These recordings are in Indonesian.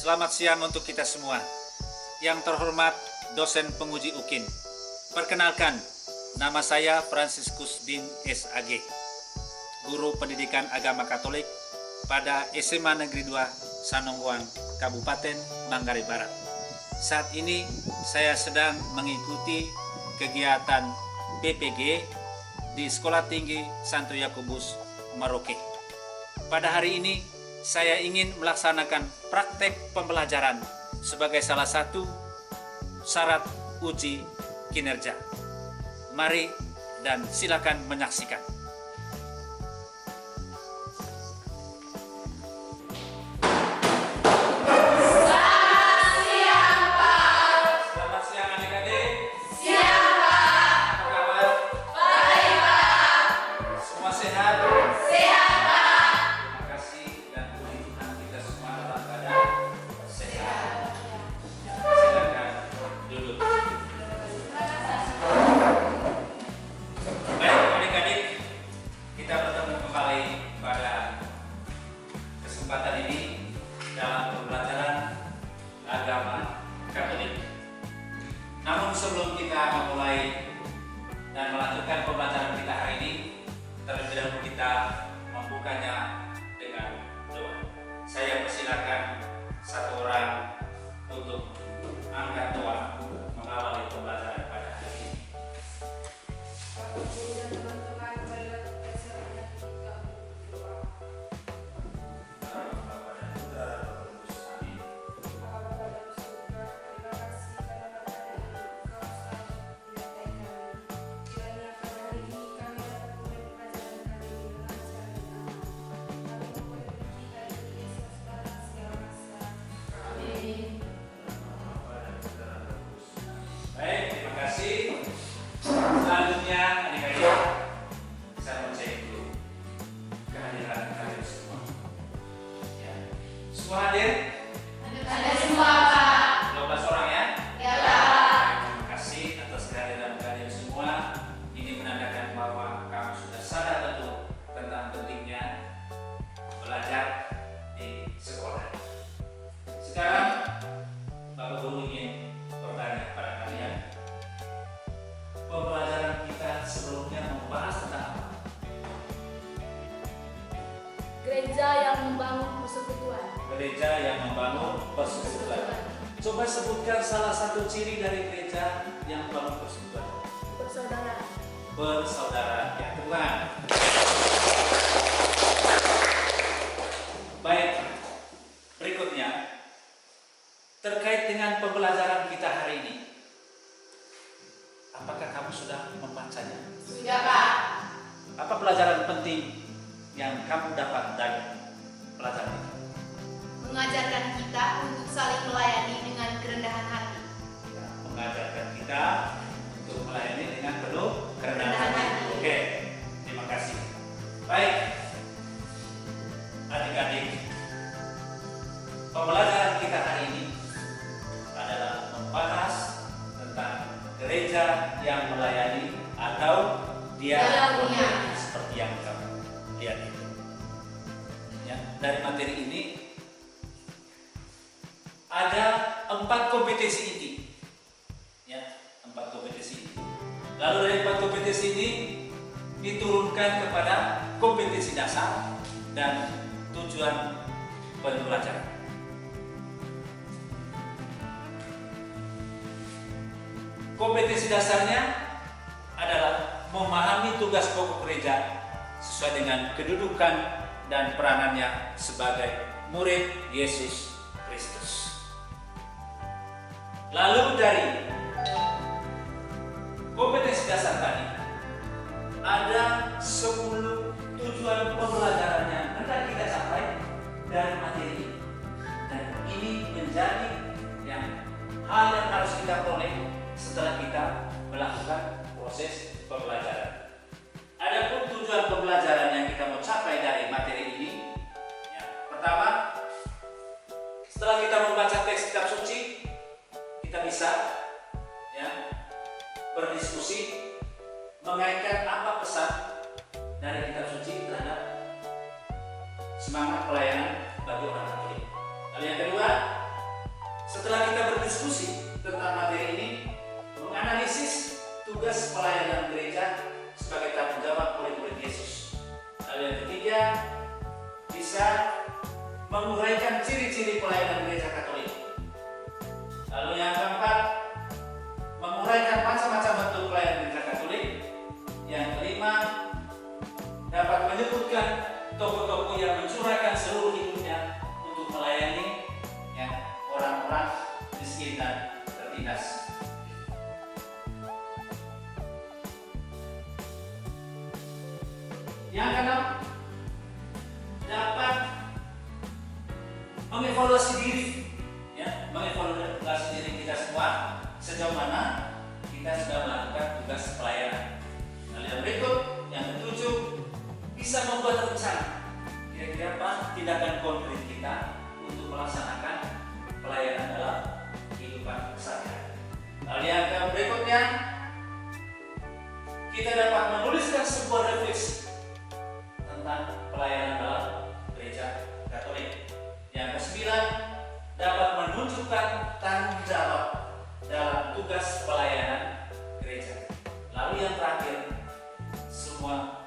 Selamat siang untuk kita semua. Yang terhormat dosen penguji UKIN. Perkenalkan, nama saya Franciscus bin SAG, Guru Pendidikan Agama Katolik pada SMA Negeri 2 Sanongguang, Kabupaten Manggarai Barat. Saat ini saya sedang mengikuti kegiatan PPG di Sekolah Tinggi Santo Yakobus, Merauke. Pada hari ini saya ingin melaksanakan praktek pembelajaran sebagai salah satu syarat uji kinerja. Mari dan silakan menyaksikan. Selamat siang adik-adik. Siang, Pak. Apa kabar? Baik, Pak. Semua sehat? Sehat, Pak. Terima kasih dan puji Tuhan kita semua dalam keadaan sehat. Silakan duduk. Baik adik-adik, kita bertemu kembali pada kesempatan ini dalam pembelajaran agama Katolik. Namun sebelum kita memulai dan melanjutkan pembelajaran kita hari ini, terlebih dahulu kita membukanya dengan doa. Saya persilakan satu orang untuk angkat doa mengawali pembelajaran pada hari ini. Baik, terima kasih. Selanjutnya adik-adik, saya mau cek dulu kehadiran kalian semua. Ya. Semua hadir? Ada semua, Pak. 12 orang ya? Ya, Pak. Terima kasih atas kehadiran kalian semua. Ini menandakan bahwa kamu sudah sadar betul tentang pentingnya belajar di sekolah. Sekarang Bapak Guru ingin bertanya pada kalian, pembelajaran kita sebelumnya membahas tentang apa? Gereja yang membangun persekutuan. Gereja yang membangun persekutuan. Coba sebutkan salah satu ciri dari gereja yang membangun persekutuan. Persaudaraan. Persaudaraan, ya Tuhan. Baik, berikutnya terkait dengan pembelajaran kita hari ini. Apakah kamu sudah membacanya? Sudah, Pak. Apa pelajaran penting yang kamu dapat dari pelajaran itu? Mengajarkan kita untuk saling melayani dengan kerendahan hati. Ya, mengajarkan kita untuk melayani dengan penuh kerendahan Kerendahan hati. hati. Oke, terima kasih. Baik, adik-adik, pembelajaran kita hari ini adalah membahas tentang gereja yang melayani atau diakonia, seperti yang kamu lihat itu. Ya, dari materi ini ada 4 kompetensi inti. Ya, 4 kompetensi inti. Lalu dari 4 kompetensi ini diturunkan kepada kompetensi dasar dan tujuan pembelajaran. Kompetensi dasarnya adalah memahami tugas pokok gereja sesuai dengan kedudukan dan peranannya sebagai murid Yesus Kristus. Lalu dari kompetensi dasar tadi ada 10 tujuan pembelajaran yang hendak kita capai dari materi ini. Dan ini menjadi hal yang harus kita peroleh setelah kita melakukan proses pembelajaran. Adapun tujuan pembelajaran yang kita mau capai dari materi ini, ya, pertama, setelah kita membaca teks kitab suci, kita bisa ya, berdiskusi mengaitkan apa pesan dari kitab suci terhadap semangat pelayanan bagi orang Katolik. Lalu yang kedua, Setelah kita berdiskusi tentang materi ini, menganalisis tugas pelayanan gereja sebagai tanggung jawab murid-murid Yesus. Lalu yang ketiga, bisa menguraikan ciri-ciri pelayanan gereja Katolik. Lalu yang keempat, menguraikan macam-macam bentuk pelayanan gereja Katolik. Yang kelima, dapat menyebutkan tokoh-tokoh yang mencurahkan seluruh hidupnya untuk melayani orang-orang miskin dan tertindas. Yang keenam, dapat mengevaluasi diri, mengevaluasi diri kita semua sejauh mana kita sudah melakukan tugas pelayanan. Lalu yang berikut, yang ketujuh, bisa membuat rencana kira-kira apa tindakan konkret kita untuk melaksanakan pelayanan dalam kehidupan sehari-hari. Lalu yang berikutnya, kita dapat menuliskan sebuah refleksi tentang pelayanan dalam gereja Katolik. Yang kesembilan, dapat menunjukkan tanggung jawab dalam tugas pelayanan gereja. Lalu yang terakhir, semua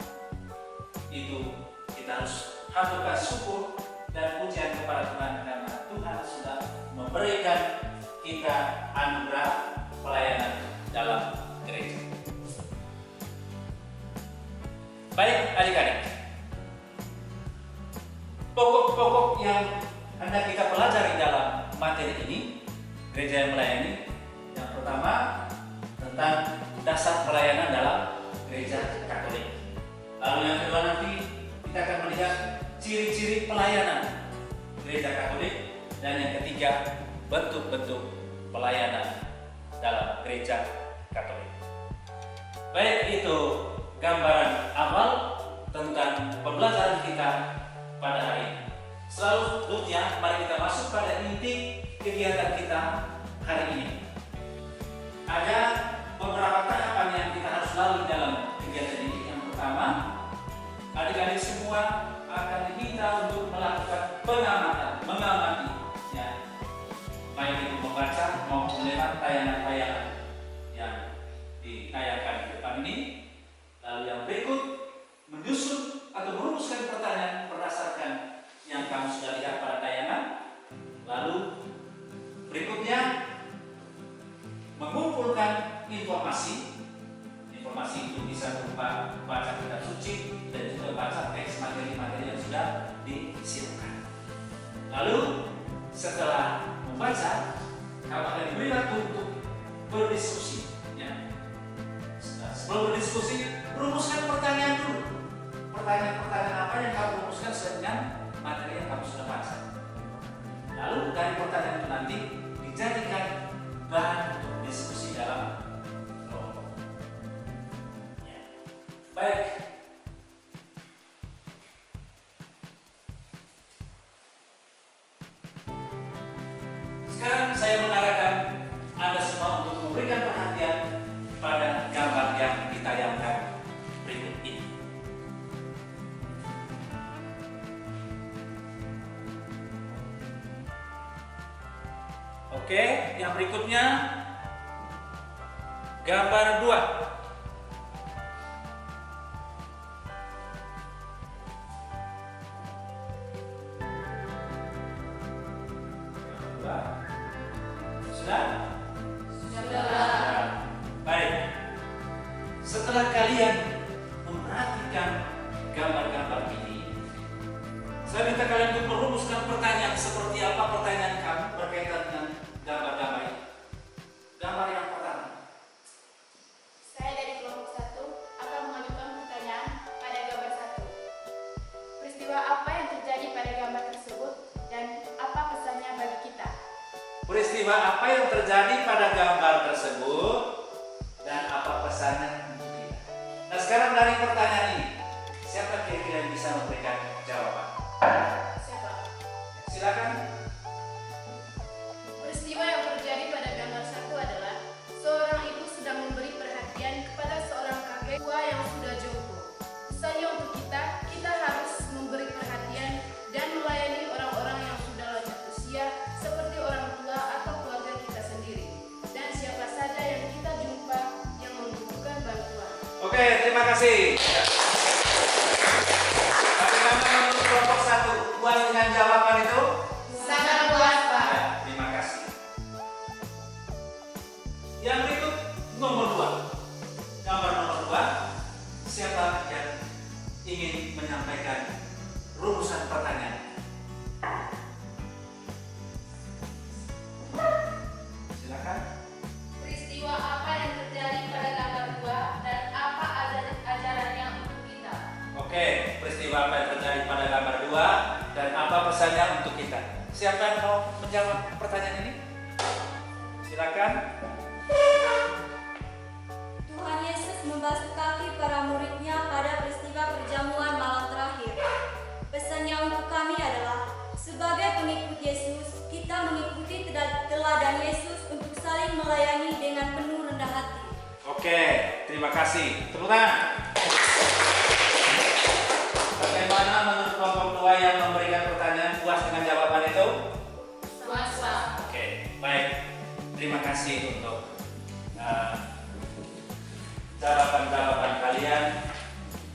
itu kita harus haturkan syukur dan pujian kepada Tuhan karena Tuhan sudah memberikan kita anugerah pelayanan dalam gereja. Baik adik-adik, pokok-pokok yang hendak kita pelajari dalam materi ini, gereja yang melayani. Yang pertama, tentang dasar pelayanan dalam gereja Katolik. Lalu yang kedua nanti kita akan melihat ciri-ciri pelayanan gereja Katolik. Dan yang ketiga, bentuk-bentuk pelayanan dalam gereja Katolik. Baik, itu gambaran awal tentang pembelajaran kita pada hari ini. Selanjutnya, mari kita masuk pada inti kegiatan kita hari ini. Ada beberapa tahapan yang kita harus lalui dalam kegiatan ini. Yang pertama, adik-adik semua akan diminta untuk melakukan pengamatan, mengamati, baik itu membaca maupun lewat tayangan-tayangan yang ditayangkan di depan ini. Lalu yang berikut, menyusun atau merumuskan pertanyaan berdasarkan yang kamu sudah lihat pada tayangan. Lalu berikutnya, mengumpulkan informasi itu bisa berupa baca kitab suci dan juga baca teks materi-materi yang sudah disiapkan. Lalu setelah membaca, kamu akan diberi waktu untuk berdiskusi. Sebelum berdiskusi, rumuskan pertanyaan dulu. Pertanyaan-pertanyaan apa yang kamu rumuskan sesuai dengan materi yang kamu sudah baca. Lalu dari pertanyaan itu nanti dijadikan bahan untuk diskusi dalam kelompok. Baik. Sekarang saya mengarahkan Anda semua untuk memberikan perhatian pada gambar yang ditayangkan berikut ini. Oke, yang berikutnya gambar 2. Sudah? Baik. Setelah kalian memperhatikan gambar-gambar ini, saya minta kalian untuk merumuskan pertanyaan seperti apa pertanyaan kamu berkaitan dengan gambar-gambar ini. Gambar yang pertama. Saya dari kelompok 1 akan mengajukan pertanyaan pada gambar 1. Peristiwa apa yang terjadi pada gambar tersebut dan apa pesannya bagi kita? Peristiwa apa yang terjadi pada gambar tersebut dan apa pesannya untuk kita? Nah, sekarang dari pertanyaan ini, siapa kira-kira yang bisa memberikan jawaban? Siapa? Silakan. Peristiwa yang terjadi pada gambar 1 adalah seorang ibu sedang memberi perhatian kepada seorang kakek tua yang sudah jompo. Pesannya untuk kita harus memberi perhatian dan melayani orang-orang yang sudah lanjut usia seperti orang tua atau kasih. Bagaimana menurut kelompok 1? Puas dengan jawaban itu? Sangat puas, Pak. Ya, terima kasih. Yang berikut nomor 2. Gambar nomor 2. Siapa yang ingin menyampaikan rumusan pertanyaan? Silakan. Peristiwa apa yang terjadi pada gambar 2 dan apa ajarannya untuk kita? Oke, peristiwa apa yang terjadi pada gambar 2 dan apa pesannya untuk kita? Siapa yang mau menjawab pertanyaan ini? Silakan. Tuhan Yesus membasuh kaki para muridnya pada peristiwa perjamuan malam terakhir. Pesannya untuk kami adalah, sebagai pengikut Yesus, kita mengikuti teladan Yesus untuk saling melayani dengan penuh rendah hati. Oke, terima kasih. Tepuk tangan. Bagaimana menurut kelompok 2 yang memberikan pertanyaan? Puas dengan jawaban itu? Puas, Pak. Oke, baik. Terima kasih untuk jawaban-jawaban kalian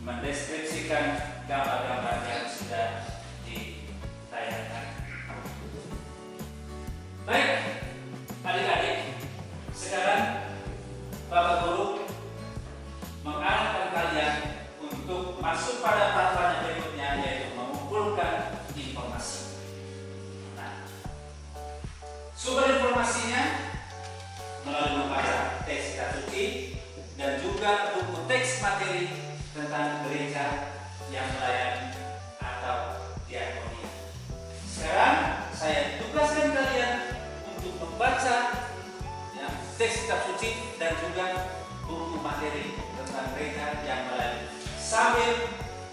mendeskripsikan gambar-gambar yang sudah ditayangkan. Baik, adik-adik, sekarang Bapak Guru mengarahkan kalian untuk masuk pada tahapan yang berikutnya, yaitu mengumpulkan informasi. Nah, sumber informasinya melalui membaca teks kitab suci dan juga buku teks materi tentang gereja yang melayani atau diakonia. Sekarang saya tugaskan kalian untuk membaca ya, teks kitab suci dan juga buku materi tentang gereja yang melayani sambil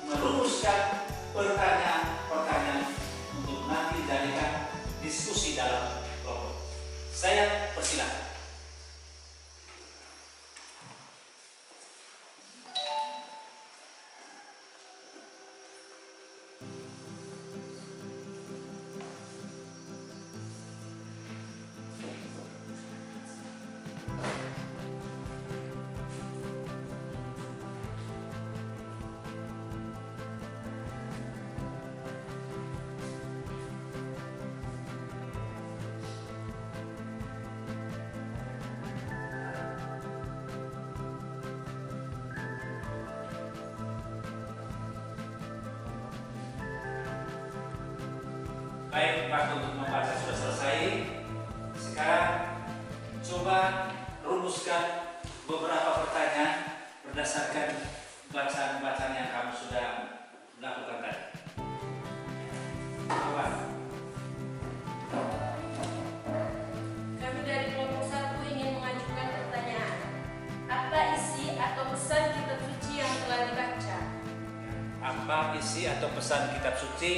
merumuskan pertanyaan-pertanyaan untuk nanti dijadikan diskusi dalam kelompok. Saya persilakan. Baik, waktu untuk membaca sudah selesai. Sekarang coba rumuskan beberapa pertanyaan berdasarkan bacaan-bacaan yang kamu sudah lakukan tadi. Coba. Kami dari kelompok 1 ingin mengajukan pertanyaan. Apa isi atau pesan kitab suci yang telah dibaca? Apa isi atau pesan kitab suci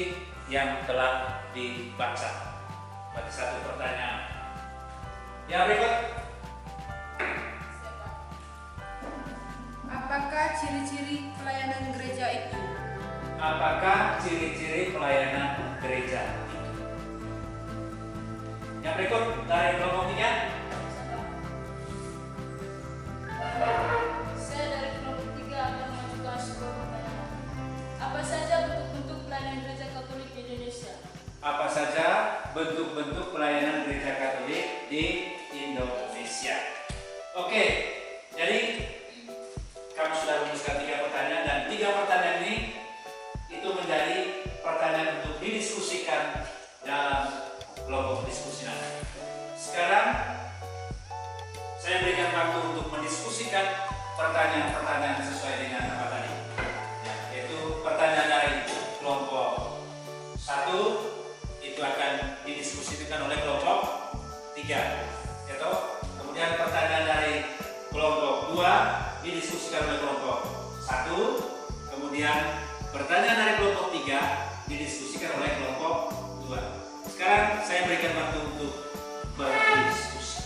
yang telah dibaca? Bagi satu pertanyaan. Yang berikut. Apakah ciri-ciri pelayanan gereja itu? Apakah ciri-ciri pelayanan gereja itu? Yang berikut dari kelompok 3. Saya dari kelompok 3 akan mengajukan sebuah pertanyaan. Apa saja bentuk-bentuk pelayanan gereja Katolik di Indonesia? Apa saja bentuk-bentuk pelayanan gereja Katolik di Indonesia? Oke, jadi kamu sudah rumuskan 3 pertanyaan dan 3 pertanyaan ini itu menjadi pertanyaan untuk didiskusikan dalam kelompok diskusi nanti. Sekarang saya berikan waktu untuk mendiskusikan pertanyaan-pertanyaan sesuai dengan apa tadi, ya, yaitu pertanyaan dari kelompok 1 itu akan didiskusikan oleh kelompok 3, yaitu kemudian pertanyaan dari kelompok 2 didiskusikan oleh kelompok 1, kemudian pertanyaan dari kelompok 3 didiskusikan oleh kelompok 2. Sekarang saya berikan waktu untuk berdiskusi.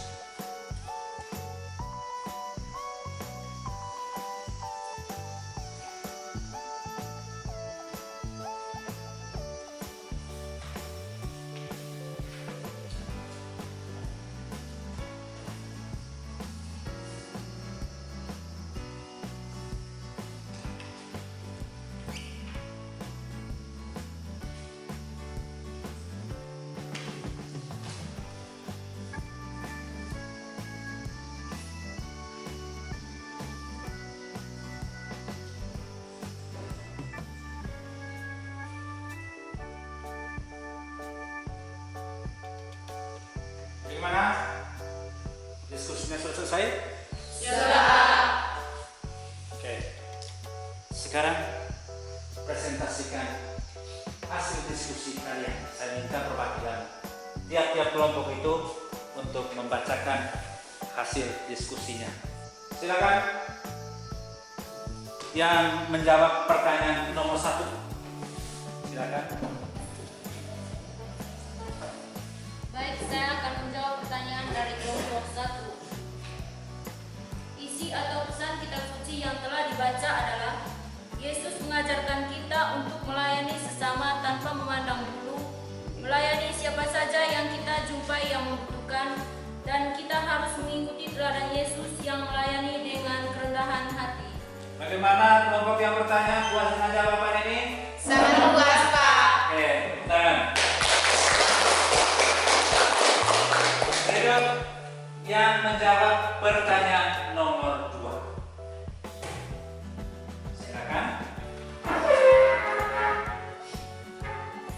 diskusinya sudah selesai? Sudah. Oke. Sekarang presentasikan hasil diskusi kalian. Saya minta perwakilan tiap-tiap kelompok itu untuk membacakan hasil diskusinya. Silakan. Yang menjawab pertanyaan nomor 1. Silakan. Baik, saya akan menjawab pertanyaan dari kelompok 1. Isi atau pesan kitab suci yang telah dibaca adalah Yesus mengajarkan kita untuk melayani sesama tanpa memandang bulu, melayani siapa saja yang kita jumpai yang membutuhkan, dan kita harus mengikuti teladan Yesus yang melayani dengan kerendahan hati. Bagaimana kelompok yang bertanya puas dengan jawaban ini? Sangat puas, Pak. Oke, tangan. Berikut yang menjawab pertanyaan nomor 2. Silakan.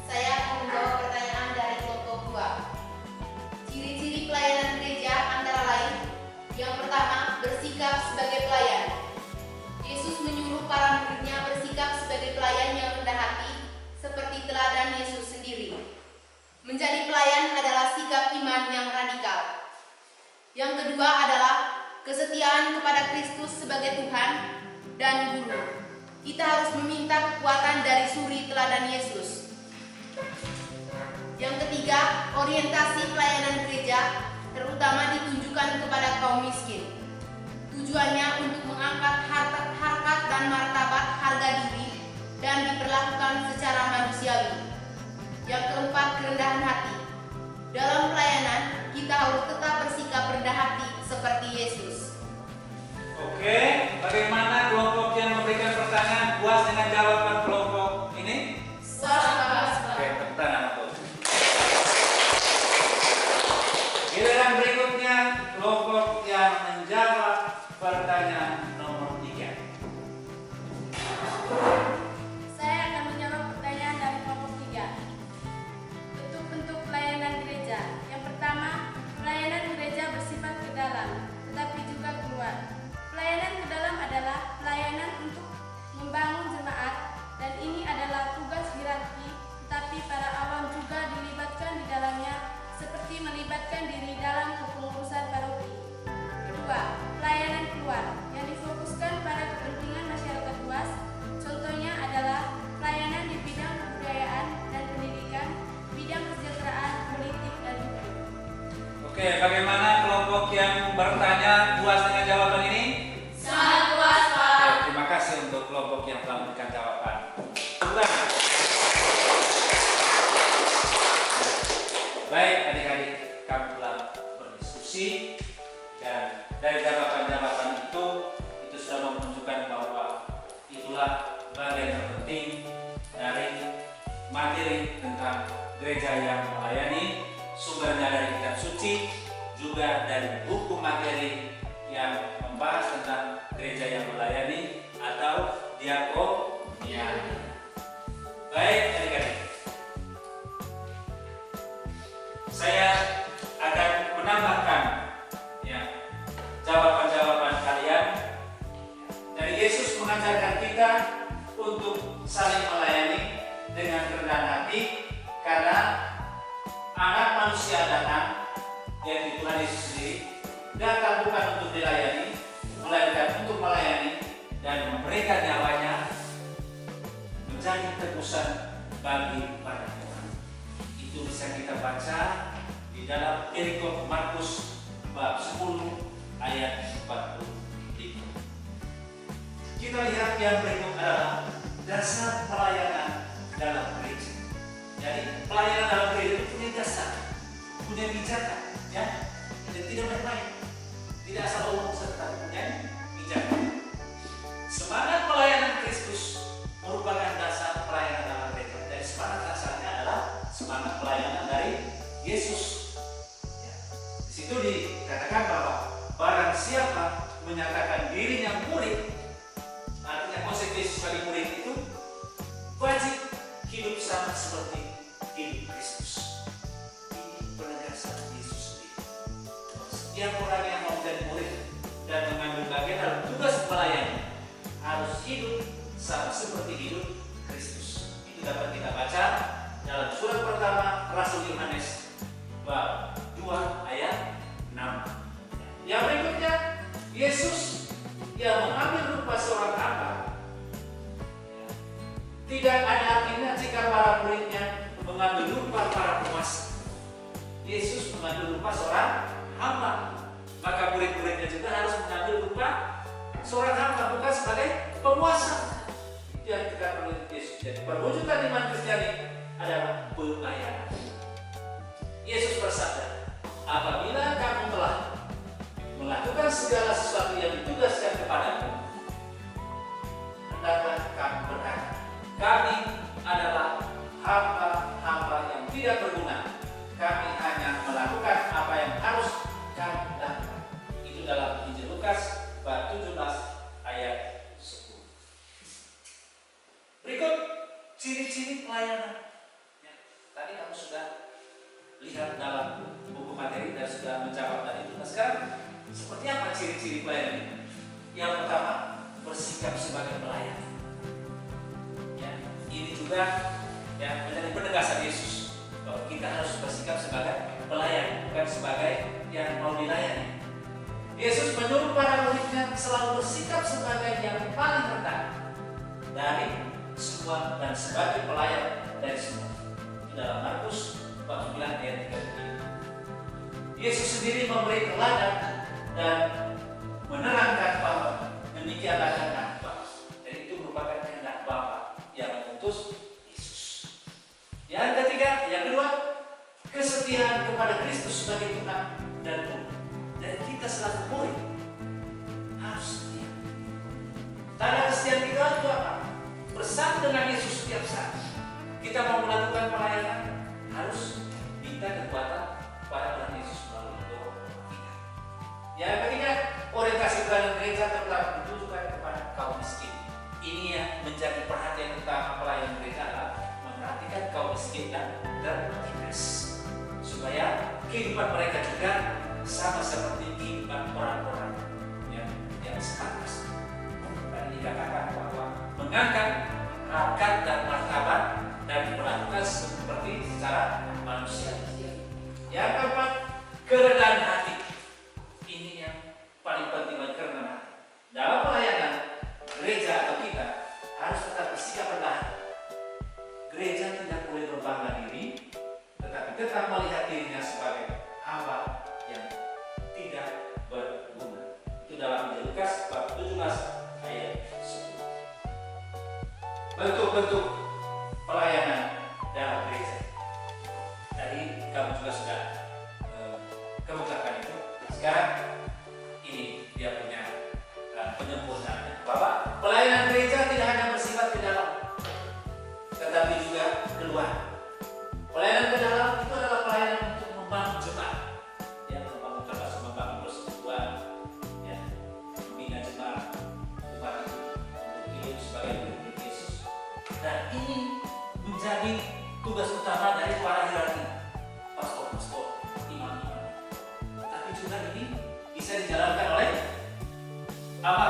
Saya akan menjawab pertanyaan dari kelompok 2. Ciri-ciri pelayanan gereja antara lain: yang pertama, bersikap sebagai pelayan. Yesus menyuruh para muridnya bersikap sebagai pelayan yang rendah hati, seperti teladan Yesus sendiri. Menjadi pelayan adalah sikap iman yang radikal. Yang kedua adalah kesetiaan kepada Kristus sebagai Tuhan dan Guru. Kita harus meminta kekuatan dari suri teladan Yesus. Yang ketiga, orientasi pelayanan gereja terutama ditunjukkan kepada kaum miskin. Tujuannya untuk mengangkat harkat dan martabat harga diri dan diperlakukan secara manusiawi. Yang keempat, kerendahan hati. Dalam pelayanan, kita harus tetap bersikap rendah hati seperti Yesus. Oke, bagaimana kelompok yang memberikan pertanyaan puas dengan jawaban kelompok ini? Oke, tepuk tangan untuk. Giliran berikutnya kelompok yang menjawab pertanyaan nomor 3. Saya akan menjawab pertanyaan dari kelompok 3. Bentuk-bentuk pelayanan gereja. Yang pertama, pelayanan gereja bersifat ke dalam, tetapi juga keluar. Pelayanan ke dalam adalah pelayanan untuk membangun jemaat, dan ini adalah tugas hierarki, tetapi para awam juga dilibatkan di dalamnya, seperti melibatkan diri dalam kepengurusan paroki. Kedua, pelayanan keluar yang difokuskan pada kepentingan masyarakat luas. Contohnya adalah pelayanan di bidang kebudayaan dan pendidikan, bidang kesejahteraan, politik, dan hukum. Oke, bagaimana kelompok yang bertanya puas dengan jawaban ini? Sangat puas, Pak. Oke, terima kasih untuk kelompok yang telah memberikan jawaban. Ulang. Baik adik-adik, kami telah berdiskusi dan dari jawaban-jawaban itu sudah menunjukkan bahwa itulah bagian terpenting dari materi tentang gereja yang melayani, sumbernya dari kitab suci, juga dari buku materi yang membahas tentang gereja yang melayani atau diakonia. Baik adik-adik, saya akan menambahkan jawaban-jawaban kalian. Dari Yesus mengajarkan kita untuk saling melayani dengan kerendahan hati, karena anak manusia datang, yaitu Tuhan Yesus sendiri, datang bukan untuk dilayani, melainkan untuk melayani dan memberikan nyawanya menjadi tebusan bagi para orang. Itu bisa kita baca di dalam perikop Markus bab 10 ayat 45. Kita lihat yang berikut adalah dasar pelayanan dalam gereja. Jadi pelayanan dalam gereja itu punya dasar, punya pijakan, ya, dan tidak main-main, tidak asal omong serta punya pijakan. Semangat pelayanan Kristus merupakan dasar pelayanan dalam gereja. Dan semangat dasarnya adalah semangat pelayanan dari Yesus. Ya. Di situ dikatakan bahwa barang siapa menyatakan dirinya murid, artinya konsep Yesus sebagai murid itu wajib hidup sama seperti hidup Kristus. Ini penegasan Yesus sendiri. Setiap orang yang mau menjadi murid dan mengambil bagian dalam tugas melayani harus hidup sama seperti hidup Kristus. Itu dapat kita baca dalam surat pertama Rasul Yohanes bab 2 ayat 6. Yang berikutnya, Yesus yang mengambil rupa seorang hamba. Tidak ada artinya jika para muridnya mengambil rupa para penguasa. Yesus mengambil rupa seorang hamba, maka murid-muridnya juga harus mengambil rupa seorang hamba, bukan sebagai penguasa. Itu yang dikatakan oleh Yesus. Jadi perwujudan iman Kristiani adalah pelayanan. Yesus bersabda, apabila kamu telah melakukan segala sesuatu yang ditugaskan kepadamu, hendaklah kamu berkata, kami adalah hamba-hamba yang tidak berguna. Kami hanya melakukan apa yang harus kami lakukan. Itu dalam Injil Lukas bab 17 ayat 10. Berikut ciri-ciri pelayanan. Ya, tadi kamu sudah lihat dalam buku materi dan sudah menjawab tadi itu. Nah, sekarang seperti apa ciri-ciri pelayanan? Yang pertama, bersikap sebagai pelayan. Ya, ini juga ya menjadi penegasan Yesus bahwa kita harus bersikap sebagai pelayan, bukan sebagai yang mau dilayani. Yesus menyuruh para muridnya selalu bersikap sebagai yang paling rendah dari semua dan sebagai pelayan dari semua. Itu dalam Markus bab 9 ayat 35. Yesus sendiri memberi teladan dan menerangkan bahwa demikianlah kehendak Bapa. Dan itu merupakan kehendak Bapa yang mengutus Yesus. Yang ketiga, yang kedua, kesetiaan kepada Kristus sebagai Tuhan dan Guru. Dan kita selaku murid harus setia. Tanda kesetiaan kita itu apa? Bersama dengan Yesus setiap saat. Kita mau melakukan pelayanan harus minta kekuatan pada Tuhan Yesus melalui doa kita. Yang ketiga, orientasi pelayanan gereja tetap ditujukan kepada kaum miskin. Ini yang menjadi perhatian utama pelayanan gereja adalah memperhatikan kaum miskin dan tertindas, supaya kehidupan mereka juga sama seperti kehidupan orang-orang yang sepantas. Tadi dikatakan bahwa mengangkat harkat dan martabat dan diperlakukan seperti secara manusia. Yang keempat, kerendahan hati. Ini yang paling penting bagi kerendahan hati. Dalam pelayanan gereja atau kita harus tetap bersikap rendah hati. Gereja tidak boleh berbangga diri, tetapi tetap melihat dirinya sebagai hamba yang tidak berguna. Itu dalam Injil Lukas bab 17 ayat 10. Bentuk-bentuk pelayanan dalam gereja. Tadi kamu juga sudah kemukakan itu. Sekarang ini dia punya penyempurnaannya, bahwa pelayanan gereja tidak hanya bersifat ke dalam, tetapi juga keluar. Pelayanan ke dalam itu adalah pelayanan untuk membangun jemaat, ya, membangun termasuk membangun persekutuan, ya, membina jemaat, umat untuk hidup sebagai murid Yesus. Dan ini menjadi tugas utama dari para hierarki, pastor-pastor, imam-imam. Tapi juga ini bisa dijalankan oleh apa?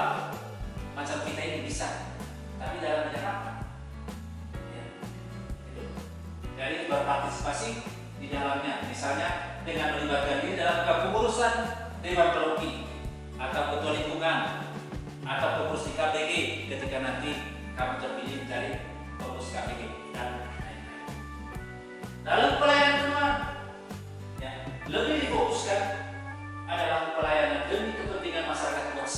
Macam kita ini bisa, tapi dalam bidang apa? Ya, gitu. Jadi berpartisipasi di dalamnya, misalnya dengan melibatkan diri dalam kepengurusan Dewan Paroki atau ketua lingkungan atau pengurus di KBG ketika nanti kamu terpilih menjadi pengurus KBG dan lain-lain. Lalu pelayanan kedua yang lebih difokuskan adalah pelayanan demi kepentingan masyarakat luas.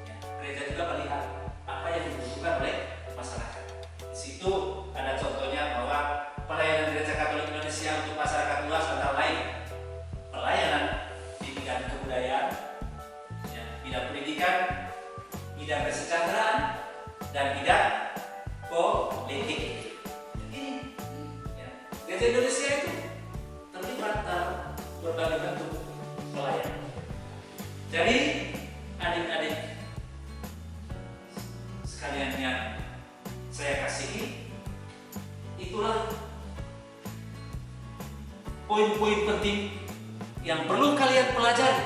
Ya, gereja juga melihat apa yang dibutuhkan oleh masyarakat. Di situ ada contohnya bahwa pelayanan Gereja Katolik Indonesia untuk masyarakat luas antara lain pelayanan di bidang kebudayaan, ya, bidang pendidikan, bidang kesejahteraan, dan bidang politik. Ini, ya, Gereja Indonesia itu terlibat dalam berbagai bentuk pelayanan. Jadi adik-adik sekalian yang saya kasihi, itulah poin-poin penting yang perlu kalian pelajari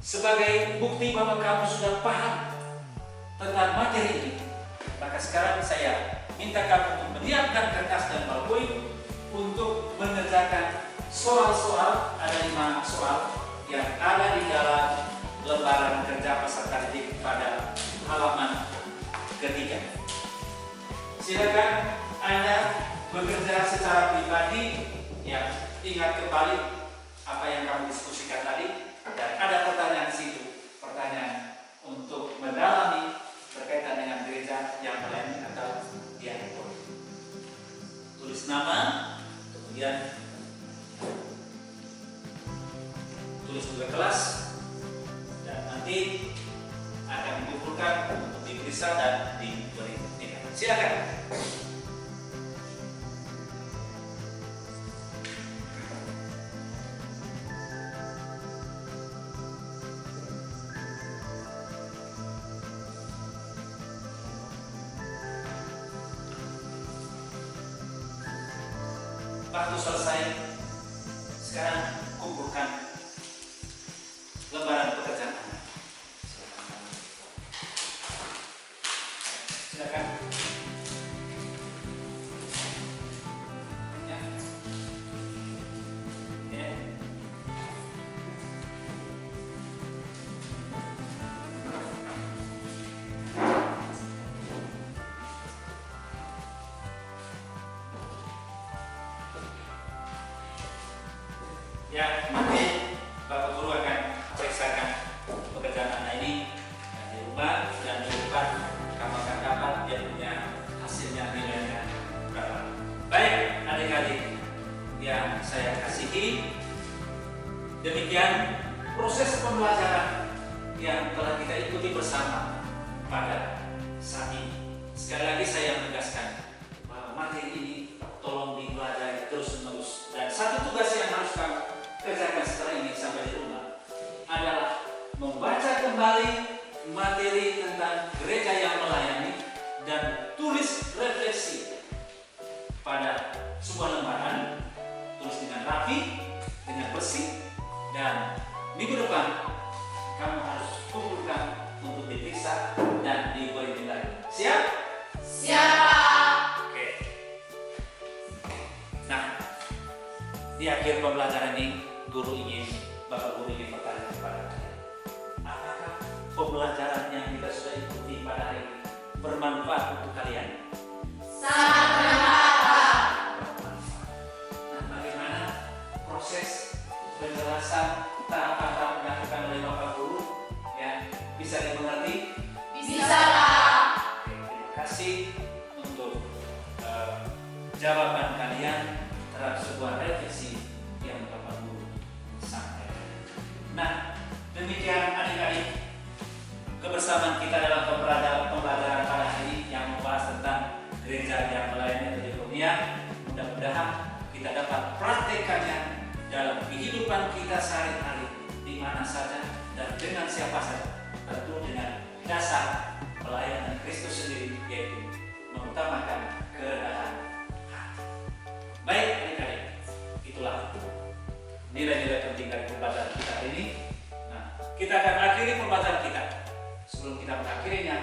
sebagai bukti bahwa kamu sudah paham tentang materi ini, maka sekarang saya minta kamu untuk menyiapkan kertas dan PowerPoint untuk mengerjakan soal-soal. Ada 5 soal yang ada di dalam lembaran kerja peserta didik pada halaman ketiga. Silakan Anda bekerja secara pribadi, ya, ingat kembali apa yang kamu diskusikan tadi, dan ada pertanyaan di situ, pertanyaan untuk mendalami berkaitan dengan gereja yang melayani atau diaspora. Tulis nama, kemudian tulis juga kelas, dan nanti akan dikumpulkan untuk diperiksa dan diberi nilai. Silakan. Waktu selesai, sekarang kumpulkan lembaran pekerjaan Anda. Silakan. Ya. Ya. Ya, nanti Bapak Guru akan periksakan pekerjaan Anda ini di rumah, dan di depan kamu akan dapat dia punya hasilnya, nilainya berapa. Baik adik-adik yang saya kasihi, demikian proses pembelajaran yang telah kita ikuti bersama pada saat ini. Sekali lagi saya menegaskan bahwa materi ini tolong dipelajari terus-menerus, dan satu tugas yang harus kamu kerjakan setelah ini sampai di rumah adalah membaca kembali materi tentang gereja yang melayani dan tulis refleksi pada sebuah lembaran, tulis dengan rapi, dengan bersih, dan minggu depan kamu harus kumpulkan untuk diperiksa dan diberi nilai. Siap? Siap. Oke. Nah, di akhir pembelajaran ini Guru ingin, Bapak Guru ingin bertanya kepada kalian, apakah pembelajaran yang kita sudah ikuti pada hari ini bermanfaat untuk kalian? Sangat bermanfaat. Nah, bagaimana proses penjelasan tahapan-tahapan yang dilakukan oleh Bapak Guru? Ya, bisa dimengerti? Bisa, Pak. Oke, terima kasih untuk jawaban kalian terhadap sebuah refleksi yang Bapak Guru sampaikan. Nah, demikian adik-adik kebersamaan kita dalam pembelajaran pada hari ini yang membahas tentang gereja yang melayani atau diakonia. Mudah-mudahan kita dapat praktekannya dalam kehidupan kita sehari-hari, di mana saja dan dengan siapa saja, tentu dengan dasar pelayanan Kristus sendiri, yaitu mengutamakan kerendahan hati. Baik adik-adik, itulah nilai-nilai penting dari pembelajaran kita hari ini. Nah, kita akan akhiri pembelajaran kita. Sebelum kita mengakhirinya,